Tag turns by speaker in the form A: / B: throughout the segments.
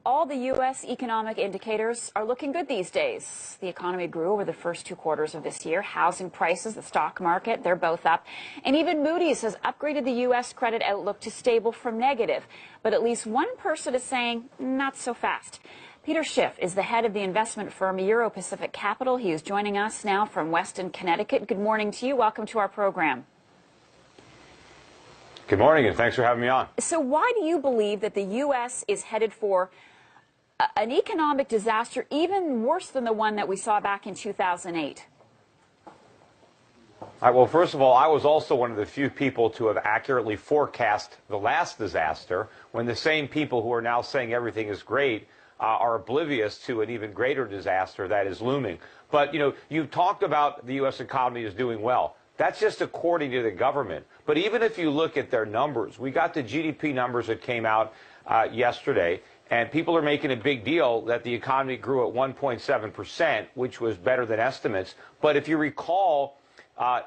A: All the U.S. economic indicators are looking good these days. The economy grew over the first 2 quarters of this year. Housing prices, the stock market, they're both up. And even Moody's has upgraded the U.S. credit outlook to stable from negative. But at least one person is saying, not so fast. Peter Schiff is the head of the investment firm Euro Pacific Capital. He is joining us now from Weston, Connecticut. Good morning to you. Welcome to our program.
B: Good morning, and thanks for having me on.
A: So why do you believe that the U.S. is headed for an economic disaster even worse than the one that we saw back in 2008?
B: Well, first of all, I was also one of the few people to have accurately forecast the last disaster, when the same people who are now saying everything is great are oblivious to an even greater disaster that is looming. But, you talked about the U.S. economy is doing well. That's just according to the government. But even if you look at their numbers, we got the GDP numbers that came out yesterday, and people are making a big deal that the economy grew at 1.7%, which was better than estimates. But if you recall,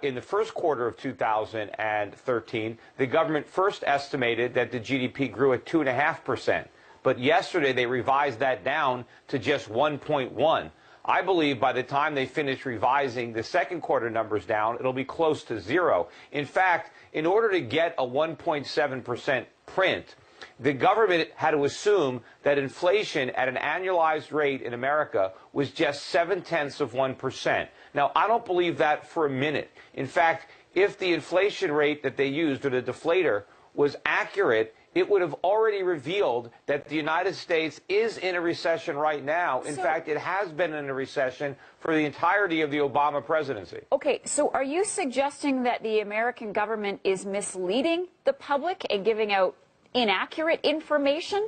B: in the first quarter of 2013, the government first estimated that the GDP grew at 2.5%. But yesterday they revised that down to just 1.1%. I believe by the time they finish revising the second quarter numbers down, it'll be close to zero. In fact, in order to get a 1.7% print, the government had to assume that inflation at an annualized rate in America was just 0.7%. Now, I don't believe that for a minute. In fact, if the inflation rate that they used, or the deflator, was accurate, it would have already revealed that the United States is in a recession right now. In fact, it has been in a recession for the entirety of the Obama presidency.
A: Okay, so are you suggesting that the American government is misleading the public and giving out inaccurate information?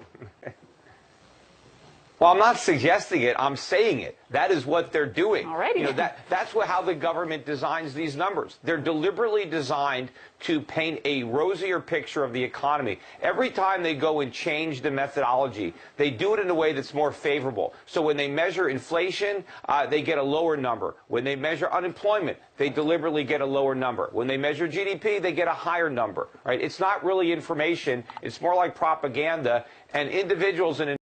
B: Well, I'm not suggesting it. I'm saying it. That is what they're doing.
A: Alrighty.
B: That's how the government designs these numbers. They're deliberately designed to paint a rosier picture of the economy. Every time they go and change the methodology, they do it in a way that's more favorable. So when they measure inflation, they get a lower number. When they measure unemployment, they deliberately get a lower number. When they measure GDP, they get a higher number. Right? It's not really information. It's more like propaganda. And individuals and